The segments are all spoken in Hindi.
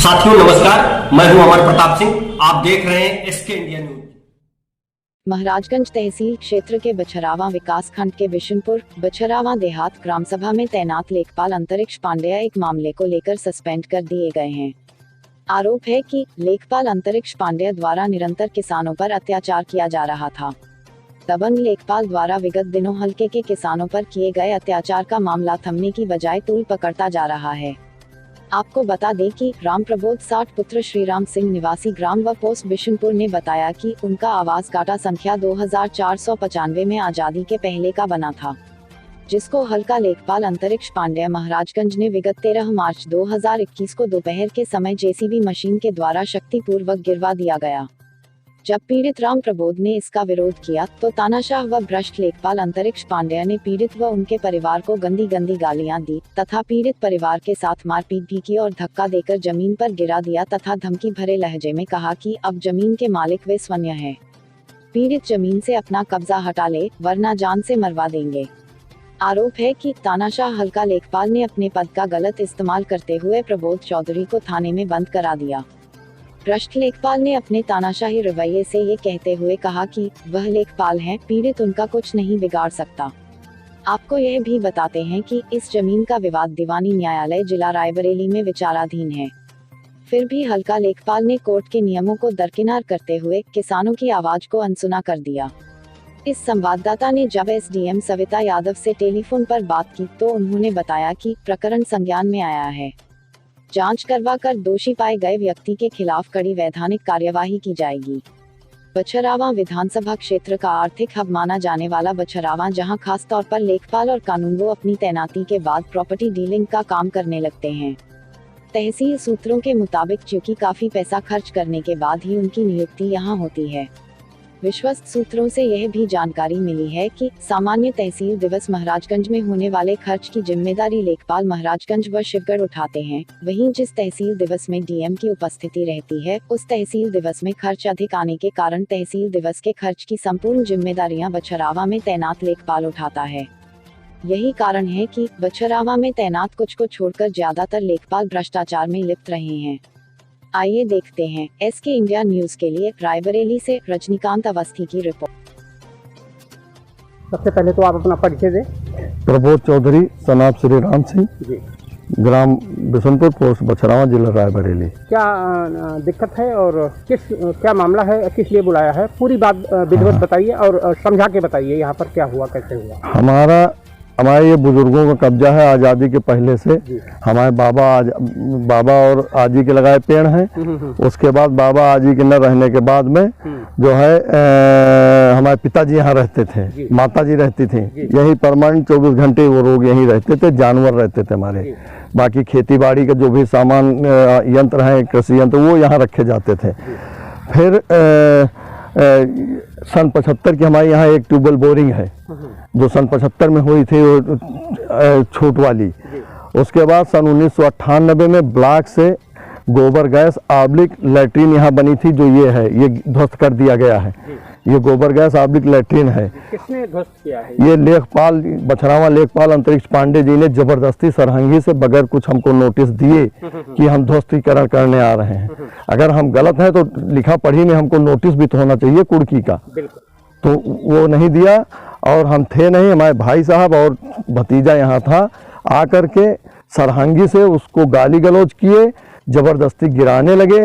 साथियों नमस्कार, मैं हूं अमर प्रताप सिंह। आप देख रहे हैं एसके इंडिया न्यूज। महाराजगंज तहसील क्षेत्र के बछरावा विकास खंड के बिशनपुर बछरावा देहात ग्राम सभा में तैनात लेखपाल अंतरिक्ष पांडेय एक मामले को लेकर सस्पेंड कर दिए गए हैं। आरोप है कि लेखपाल अंतरिक्ष पांडेय द्वारा निरंतर किसानों पर अत्याचार किया जा रहा था। दबंग लेखपाल द्वारा विगत दिनों हलके के किसानों पर किए गए अत्याचार का मामला थमने की बजाय तूल पकड़ता जा रहा है। आपको बता दें कि राम प्रबोध 60 पुत्र श्रीराम सिंह निवासी ग्राम व पोस्ट बिशनपुर ने बताया कि उनका आवास काटा संख्या 2495 में आजादी के पहले का बना था, जिसको हल्का लेखपाल अंतरिक्ष पांडेय महाराजगंज ने विगत 13 मार्च 2021 को दोपहर के समय जेसीबी मशीन के द्वारा शक्तिपूर्वक गिरवा दिया गया। जब पीड़ित राम प्रबोध ने इसका विरोध किया तो तानाशाह व भ्रष्ट लेखपाल अंतरिक्ष पांडेय ने पीड़ित व उनके परिवार को गंदी गालियां दी तथा पीड़ित परिवार के साथ मारपीट भी की और धक्का देकर जमीन पर गिरा दिया तथा धमकी भरे लहजे में कहा कि अब जमीन के मालिक वे स्वयं हैं। पीड़ित जमीन से अपना कब्जा हटा ले वरना जान से मरवा देंगे। आरोप है कि तानाशाह हल्का लेखपाल ने अपने पद का गलत इस्तेमाल करते हुए प्रबोध चौधरी को थाने में बंद करा दिया। भ्रष्ट लेखपाल ने अपने तानाशाही रवैये से ये कहते हुए कहा कि वह लेखपाल हैं, पीड़ित उनका कुछ नहीं बिगाड़ सकता। आपको यह भी बताते हैं कि इस जमीन का विवाद दीवानी न्यायालय जिला रायबरेली में विचाराधीन है। फिर भी हल्का लेखपाल ने कोर्ट के नियमों को दरकिनार करते हुए किसानों की आवाज को अनसुना कर दिया। इस संवाददाता ने जब एसडीएम सविता यादव से टेलीफोन पर बात की तो उन्होंने बताया कि प्रकरण संज्ञान में आया है, जांच करवाकर दोषी पाए गए व्यक्ति के खिलाफ कड़ी वैधानिक कार्यवाही की जाएगी। बछरावा विधानसभा क्षेत्र का आर्थिक हब माना जाने वाला बछरावा, जहां खास तौर पर लेखपाल और कानूनगो अपनी तैनाती के बाद प्रॉपर्टी डीलिंग का काम करने लगते हैं। तहसील सूत्रों के मुताबिक चूंकि काफी पैसा खर्च करने के बाद ही उनकी नियुक्ति यहां होती है। विश्वस्त सूत्रों से यह भी जानकारी मिली है कि सामान्य तहसील दिवस महाराजगंज में होने वाले खर्च की जिम्मेदारी लेखपाल महाराजगंज व शिवगढ़ उठाते हैं। वहीं जिस तहसील दिवस में डीएम की उपस्थिति रहती है उस तहसील दिवस में खर्च अधिक आने के कारण तहसील दिवस के खर्च की संपूर्ण जिम्मेदारियां बछरावा में तैनात लेखपाल उठाता है। यही कारण है कि बछरावा में तैनात कुछ को छोड़कर ज्यादातर लेखपाल भ्रष्टाचार में लिप्त रहे हैं। आइए देखते हैं एसके इंडिया न्यूज के लिए रायबरेली से रजनीकांत अवस्थी की रिपोर्ट। सबसे पहले तो आप अपना परिचय दें। प्रबोध चौधरी सनाब श्रीराम सिंह, ग्राम बिशनपुर, पोस्ट बछरावा, जिला रायबरेली। क्या दिक्कत है और क्या मामला है, किस लिए बुलाया है, पूरी बात विधिवत बताइए और समझा के बताइए यहाँ पर क्या हुआ, कैसे हुआ। हमारे ये बुजुर्गों का कब्जा है आज़ादी के पहले से। हमारे बाबा और आजी के लगाए पेड़ हैं। उसके बाद बाबा आजी के न रहने के बाद में जो है हमारे पिताजी यहाँ रहते थे, माताजी रहती थी। यही परमानेंट 24 घंटे वो लोग यहीं रहते थे, जानवर रहते थे हमारे। बाकी खेती बाड़ी का जो भी सामान यंत्र है, कृषि यंत्र, वो यहाँ रखे जाते थे। फिर सन 75 की हमारे यहाँ एक ट्यूबवेल बोरिंग है जो सन 75 में हुई थी, वो छूट वाली। उसके बाद सन 1998 में ब्लॉक से गोबर गैस आब्लिक लैट्रीन यहाँ बनी थी, जो ये है, ये ध्वस्त कर दिया गया है। ये गोबर गैस आब्लिक लैट्रीन है। किसने ध्वस्त किया है? ये लेखपाल बछरावा लेखपाल अंतरिक्ष पांडे जी ने जबरदस्ती सरहंगी से बगैर कुछ हमको नोटिस दिए कि हम ध्वस्तीकरण करने आ रहे हैं। अगर हम गलत हैं तो लिखा पढ़ी में हमको नोटिस भी तो होना चाहिए कुर्की का, तो वो नहीं दिया। और हम थे नहीं, हमारे भाई साहब और भतीजा यहाँ था, आकर के सरहंगी से उसको गाली गलौज किए, जबरदस्ती गिराने लगे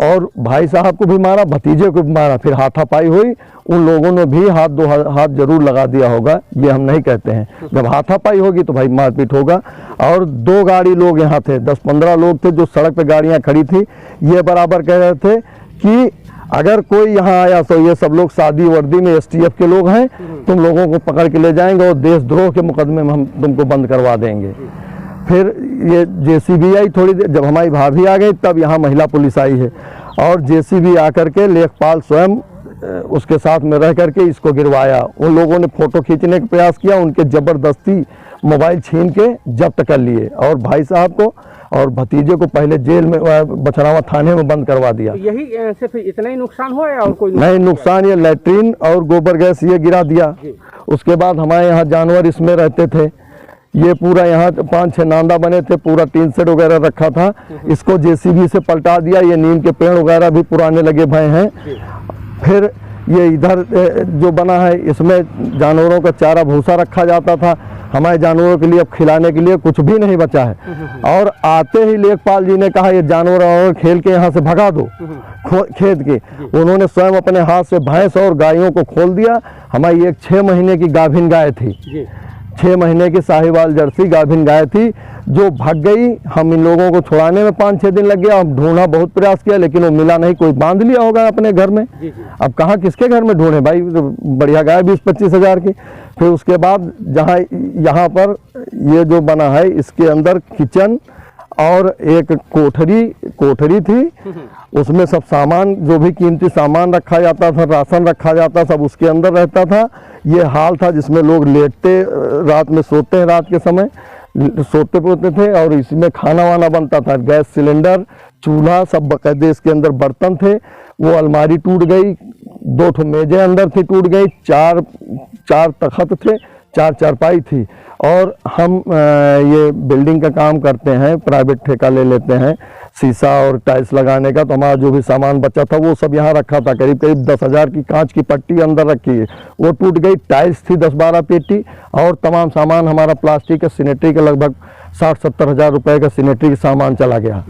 और भाई साहब को भी मारा, भतीजे को भी मारा। फिर हाथापाई हुई, उन लोगों ने भी दो हाथ जरूर लगा दिया होगा, ये हम नहीं कहते हैं। जब हाथापाई होगी तो भाई मारपीट होगा। और 2 गाड़ी लोग यहाँ थे, 10-15 लोग थे जो सड़क पे गाड़ियाँ खड़ी थी। ये बराबर कह रहे थे कि अगर कोई यहाँ आया तो ये सब लोग सादी वर्दी में एसटीएफ के लोग हैं, तुम लोगों को पकड़ के ले जाएंगे और देशद्रोह के मुकदमे में हम तुमको बंद करवा देंगे। फिर ये जेसीबी आई, थोड़ी देर जब हमारी भाभी आ गई तब यहाँ महिला पुलिस आई है और जेसीबी आकर के लेखपाल स्वयं उसके साथ में रह करके इसको गिरवाया। उन लोगों ने फोटो खींचने का प्रयास किया, उनके जबरदस्ती मोबाइल छीन के जब्त कर लिए और भाई साहब को और भतीजे को पहले जेल में बछरावा थाने में बंद करवा दिया। यही सिर्फ इतना ही नुकसान हुआ या और कोई नहीं? नुकसान ये लैट्रीन और गोबर गैस ये गिरा दिया। उसके बाद हमारे यहाँ जानवर इसमें रहते थे, ये पूरा यहाँ 5-6 नांदा बने थे, पूरा टीन सेट वगैरह रखा था, इसको जेसीबी से पलटा दिया। ये नीम के पेड़ वगैरह भी पुराने लगे भए हैं। फिर ये इधर जो बना है, इसमें जानवरों का चारा भूसा रखा जाता था। हमारे जानवरों के लिए अब खिलाने के लिए कुछ भी नहीं बचा है। और आते ही लेखपाल जी ने कहा ये जानवर खेल के यहाँ से भगा दो खेत के। उन्होंने स्वयं अपने हाथ से भैंस और गायों को खोल दिया। हमारी एक 6 महीने की गाभिन गाय थी, 6 महीने की साहिवाल जर्सी गाभिन गाय थी, जो भाग गई। हम इन लोगों को छुड़ाने में 5-6 दिन लग गया। हम ढूंढना बहुत प्रयास किया, लेकिन वो मिला नहीं। कोई बांध लिया होगा अपने घर में। अब कहाँ किसके घर में ढूंढे भाई, तो बढ़िया गाय 20-25 हज़ार की। फिर उसके बाद जहाँ यहाँ पर ये जो बना है, इसके अंदर किचन और एक कोठरी थी। उसमें सब सामान, जो भी कीमती सामान रखा जाता था, राशन रखा जाता, सब उसके अंदर रहता था। ये हाल था जिसमें लोग लेटते, रात में सोते हैं, रात के समय सोते पोते थे। और इसमें खाना वाना बनता था, गैस सिलेंडर, चूल्हा, सब बकायदे इसके अंदर बर्तन थे। वो अलमारी टूट गई, 2 ठो मेजें अंदर थी टूट गई, 4 तखत थे, 4 चारपाई थी। और हम ये बिल्डिंग का काम करते हैं, प्राइवेट ठेका ले लेते हैं शीशा और टाइल्स लगाने का। तो हमारा जो भी सामान बचा था वो सब यहाँ रखा था। करीब 10,000 की कांच की पट्टी अंदर रखी है, वो टूट गई। टाइल्स थी 10-12 पेटी, और तमाम सामान हमारा प्लास्टिक का सिनेटरी का लगभग 60-70 हज़ार रुपये का सिनेटरी का सामान चला गया।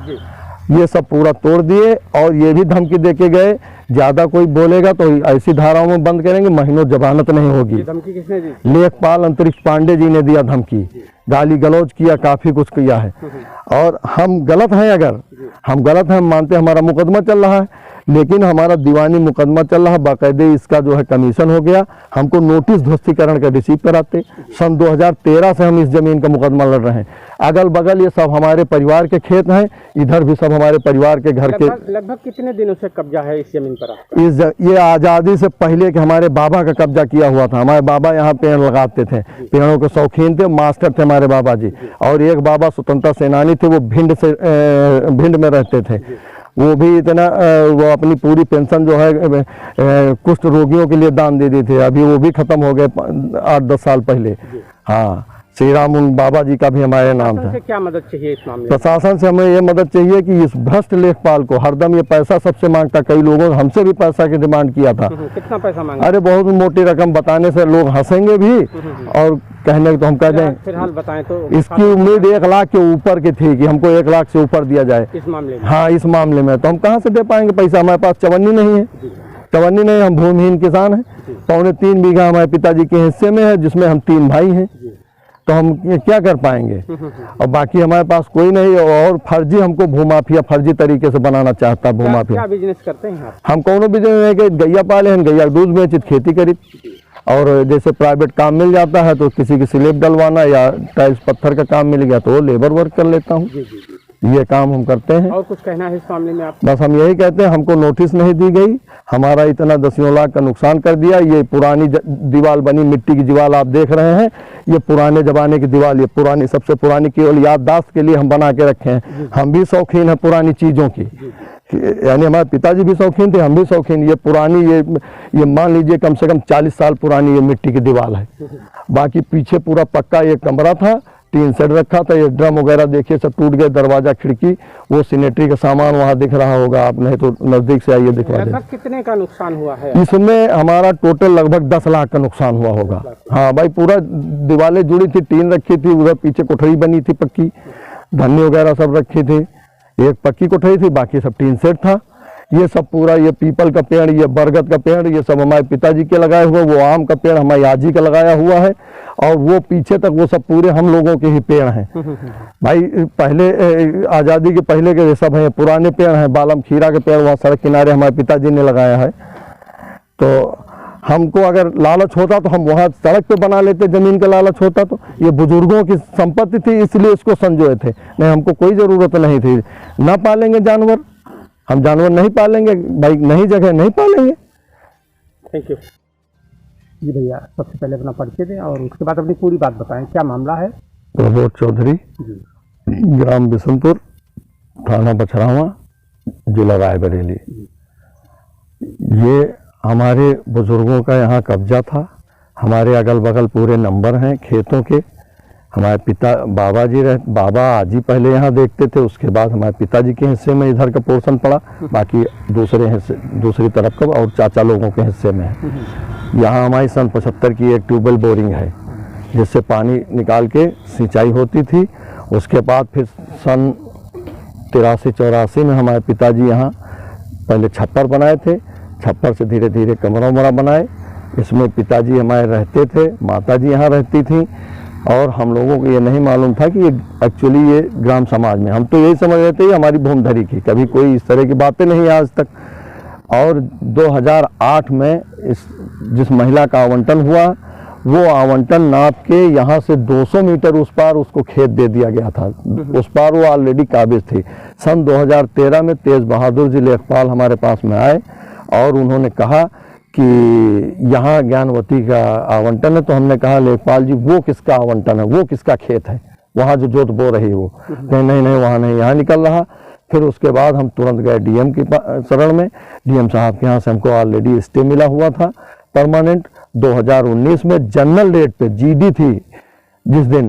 ये सब पूरा तोड़ दिए। और ये भी धमकी देके गए, ज़्यादा कोई बोलेगा तो ऐसी धाराओं में बंद करेंगे, महीनों जमानत नहीं होगी। धमकी किसने दी? लेखपाल अंतरिक्ष पांडे जी ने दिया धमकी, गाली गलौज किया, काफ़ी कुछ किया है। और हम गलत हैं, अगर हम गलत हैं, हम मानते हैं, हमारा मुकदमा चल रहा है, लेकिन हमारा दीवानी मुकदमा चल रहा है। बाकायदे इसका जो है कमीशन हो गया। हमको नोटिस ध्वस्तीकरण का रिसीव कराते। सन 2013 से हम इस जमीन का मुकदमा लड़ रहे हैं। अगल बगल ये सब हमारे परिवार के खेत हैं, इधर भी सब हमारे परिवार के घर के। लगभग कितने दिनों से कब्जा है इस जमीन पर? ये आज़ादी से पहले के हमारे बाबा का कब्जा किया हुआ था। हमारे बाबा यहाँ पेड़ लगाते थे, पेड़ों के शौकीन थे, मास्टर थे हमारे बाबा जी। और एक बाबा स्वतंत्रता सेनानी थे, वो भिंड में रहते थे। वो भी इतना वो अपनी पूरी पेंशन जो है कुष्ठ रोगियों के लिए दान दे दी थे। अभी वो भी खत्म हो गए 8-10 साल पहले। हाँ, श्री राम बाबा जी का भी हमारे नाम था। क्या मदद चाहिए इस मामले में? प्रशासन से हमें ये मदद चाहिए कि इस भ्रष्ट लेखपाल को, हरदम ये पैसा सबसे मांगता, कई लोगों ने हमसे भी पैसा की डिमांड किया था। कितना पैसा मांगा? अरे बहुत मोटी रकम, बताने से लोग हंसेंगे भी और कहने तो हम कह दें। फिलहाल बताएं तो इसकी उम्मीद 1 लाख के ऊपर की थी कि हमको 1 लाख से ऊपर दिया जाए इस मामले में। हाँ, इस मामले में तो हम कहाँ से दे पाएंगे पैसा? हमारे पास चवन्नी नहीं है, चवन्नी नहीं, हम भूमिहीन किसान हैं। 3.25 बीघा हमारे पिताजी के हिस्से में है, जिसमें हम 3 भाई हैं। तो हम क्या कर पाएंगे? और बाकी हमारे पास कोई नहीं। और फर्जी हमको भूमाफिया फर्जी तरीके से बनाना चाहता है। भूमाफिया क्या बिजनेस करते हैं आप? हम कोनो बिजनेस नहीं, कि गैया पाले हैं, गैया दूध बेचित, खेती करी। और जैसे प्राइवेट काम मिल जाता है तो किसी की स्लेब डलवाना या टाइल्स पत्थर का काम मिल गया तो लेबर वर्क कर लेता हूँ। ये काम हम करते हैं। और कुछ कहना है इस मामले में आप? बस हम यही कहते हैं, हमको नोटिस नहीं दी गई, हमारा इतना 10 लाख का नुकसान कर दिया। ये पुरानी दीवार बनी, मिट्टी की दीवार आप देख रहे हैं, ये पुराने जमाने की दीवार, ये पुरानी, सबसे पुरानी, केवल याददाश्त के लिए हम बना के रखे हैं। हम भी शौकीन हैं पुरानी चीज़ों की, यानी हमारे पिताजी भी शौकीन थे, हम भी शौकीन। ये पुरानी, ये मान लीजिए कम से कम 40 साल पुरानी ये मिट्टी की दीवार है। बाकी पीछे पूरा पक्का ये कमरा था, टीन सेट रखा था। ये ड्रम वगैरह देखिए सब टूट गए, दरवाजा खिड़की, वो सिनेटरी का सामान वहाँ दिख रहा होगा, आप नहीं तो नजदीक से आइए दिखवा दे। कितने का नुकसान हुआ है इसमें? हमारा टोटल लगभग 10 लाख का नुकसान हुआ होगा। हाँ भाई, पूरा दीवारें जुड़ी थी, टीन रखी थी, उधर पीछे कोठरी बनी थी पक्की, धन्नी वगैरह सब रखी थी। एक पक्की कोठरी थी, बाकी सब टीन सेट था। ये सब पूरा, ये पीपल का पेड़, ये बरगद का पेड़, ये सब हमारे पिताजी के लगाए हुए, वो आम का पेड़ हमारी आजी का लगाया हुआ है। और वो पीछे तक वो सब पूरे हम लोगों के ही पेड़ हैं भाई। पहले आज़ादी के पहले के सब हैं, पुराने पेड़ हैं। बालम खीरा के पेड़ वहाँ सड़क किनारे हमारे पिताजी ने लगाया है। तो हमको अगर लालच होता तो हम वहाँ सड़क पे बना लेते, जमीन का लालच होता तो। ये बुजुर्गों की संपत्ति थी, इसलिए इसको संजोए थे। नहीं, हमको कोई ज़रूरत नहीं थी। ना पालेंगे जानवर, हम जानवर नहीं पालेंगे भाई, नहीं जगह नहीं पालेंगे। थैंक यू जी भैया। सबसे पहले अपना परिचय दें और उसके बाद अपनी पूरी बात बताएं, क्या मामला है? प्रबोध चौधरी, ग्राम बिशनपुर, थाना बछरावा, जिला रायबरेली। ये हमारे बुजुर्गों का यहाँ कब्जा था। हमारे अगल बगल पूरे नंबर हैं खेतों के। हमारे बाबा आज ही पहले यहाँ देखते थे, उसके बाद हमारे पिताजी के हिस्से में इधर का पोर्शन पड़ा, बाकी दूसरे हिस्से दूसरी तरफ का और चाचा लोगों के हिस्से में है। यहाँ हमारी सन 75 की एक ट्यूबवेल बोरिंग है जिससे पानी निकाल के सिंचाई होती थी। उसके बाद फिर सन 83-84 में हमारे पिताजी यहाँ पहले छप्पर बनाए थे, छप्पर से धीरे धीरे कमरा उमरा बनाए। इसमें पिताजी हमारे रहते थे, माताजी यहाँ रहती थी और हम लोगों को ये नहीं मालूम था कि ये एक्चुअली ये ग्राम समाज में, हम तो यही समझ रहे थे हमारी भूमधरी की, कभी कोई इस तरह की बातें नहीं आज तक। और 2008 में जिस महिला का आवंटन हुआ वो आवंटन नाप के यहाँ से 200 मीटर उस पार उसको खेत दे दिया गया था। उस पार वो ऑलरेडी काबिज थी। सन 2013 में तेज बहादुर जी लेखपाल हमारे पास में आए और उन्होंने कहा कि यहाँ ज्ञानवती का आवंटन है। तो हमने कहा लेखपाल जी वो किसका आवंटन है, वो किसका खेत है, वहाँ जो जोत बो रही वो? नहीं नहीं नहीं वहाँ नहीं, यहाँ निकल रहा। फिर उसके बाद हम तुरंत गए डीएम की शरण में। डीएम साहब के यहाँ से हमको ऑलरेडी स्टे मिला हुआ था परमानेंट। 2019 में जनरल रेट पे जीडी थी जिस दिन,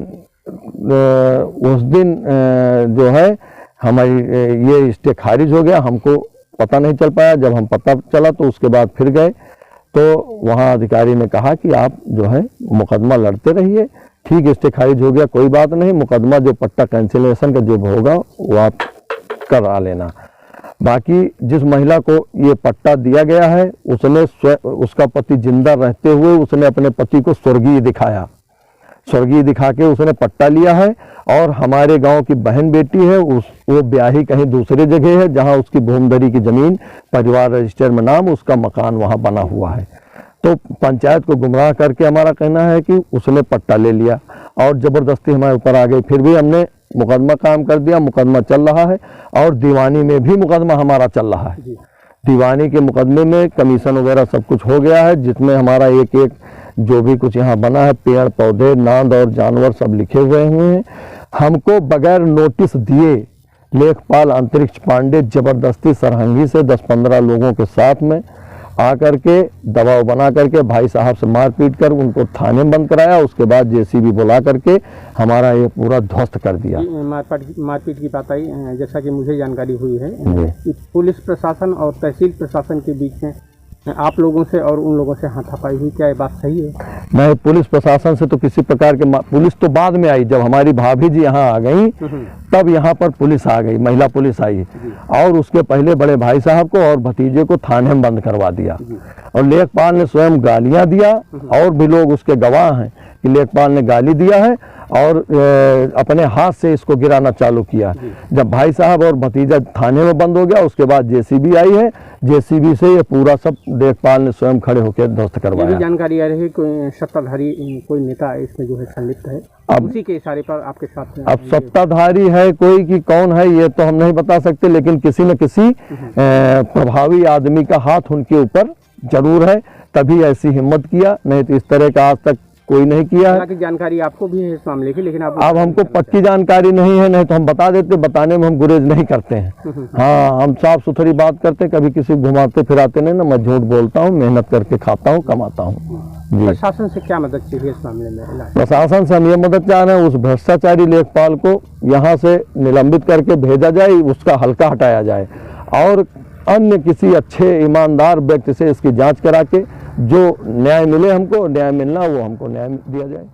उस दिन जो है हमारी ये स्टे खारिज हो गया। हमको पता नहीं चल पाया, जब हम पता चला तो उसके बाद फिर गए तो वहाँ अधिकारी ने कहा कि आप जो है मुकदमा लड़ते रहिए, ठीक स्टे खारिज हो गया कोई बात नहीं, मुकदमा जो पट्टा कैंसिलेशन का जो होगा वो आप करा लेना। बाकी जिस महिला को ये पट्टा दिया गया है उसने उसका पति जिंदा रहते हुए उसने अपने पति को स्वर्गीय दिखाया, स्वर्गीय दिखा के उसने पट्टा लिया है। और हमारे गांव की बहन बेटी है वो ब्याही कहीं दूसरे जगह है जहां उसकी भूमधरी की जमीन परिवार रजिस्टर में नाम, उसका मकान वहां बना हुआ है। तो पंचायत को गुमराह करके हमारा कहना है कि उसने पट्टा ले लिया और जबरदस्ती हमारे ऊपर आ गई। फिर भी हमने मुकदमा काम कर दिया, मुकदमा चल रहा है और दीवानी में भी मुकदमा हमारा चल रहा है। दीवानी के मुकदमे में कमीशन वगैरह सब कुछ हो गया है, जिसमें हमारा एक एक जो भी कुछ यहाँ बना है पेड़ पौधे नांद और जानवर सब लिखे हुए हैं। हमको बगैर नोटिस दिए लेखपाल अंतरिक्ष पांडे जबरदस्ती सरहंगी से 10-15 लोगों के साथ में आकर के दबाव बना करके भाई साहब से मारपीट कर उनको थाने में बंद कराया। उसके बाद जेसीबी बुला करके हमारा ये पूरा ध्वस्त कर दिया। मारपीट की बात आई, जैसा कि मुझे जानकारी हुई है कि पुलिस प्रशासन और तहसील प्रशासन के बीच में आप लोगों से और उन लोगों से हाथापाई हुई, क्या ये बात सही है? नहीं, पुलिस प्रशासन से तो किसी प्रकार के, पुलिस तो बाद में आई, जब हमारी भाभी जी यहाँ आ गई तब यहाँ पर पुलिस आ गई, महिला पुलिस आई और उसके पहले बड़े भाई साहब को और भतीजे को थाने में बंद करवा दिया। और लेखपाल ने स्वयं गालियां दिया और भी लोग उसके गवाह हैं कि लेखपाल ने गाली दिया है और अपने हाथ से इसको गिराना चालू किया। जब भाई साहब और भतीजा थाने में बंद हो गया उसके बाद जेसीबी आई है, जेसीबी से ये पूरा सब लेखपाल ने स्वयं खड़े होकर ध्वस्त करवाया। ये भी जानकारी आ रही है कोई सत्ताधारी कोई नेता इसमें जो है संलिप्त है, अब उसी के इशारे पर आपके साथ में। अब सत्ताधारी है कोई कि कौन है ये तो हम नहीं बता सकते, लेकिन किसी न किसी प्रभावी आदमी का हाथ उनके ऊपर जरूर है, तभी ऐसी हिम्मत किया, नहीं तो इस तरह का आज तक कोई नहीं किया है। की जानकारी आपको भी है इस मामले की, लेकिन आप अब हमको पक्की जानकारी नहीं है, नहीं तो हम बता देते, बताने में हम गुरेज नहीं करते हैं। हाँ, हम साफ सुथरी बात करते, कभी किसी घुमाते फिराते नहीं ना, मैं झूठ बोलता हूँ, मेहनत करके खाता हूँ, कमाता हूँ। प्रशासन से क्या मदद चाहिए इस मामले में? प्रशासन से हम ये मदद चाह रहे हैं उस भ्रष्टाचारी लेखपाल को यहाँ से निलंबित करके भेजा जाए, उसका हल्का हटाया जाए और अन्य किसी अच्छे ईमानदार व्यक्ति से इसकी जांच करा के जो न्याय मिले हमको, न्याय मिलना वो हमको न्याय दिया जाए।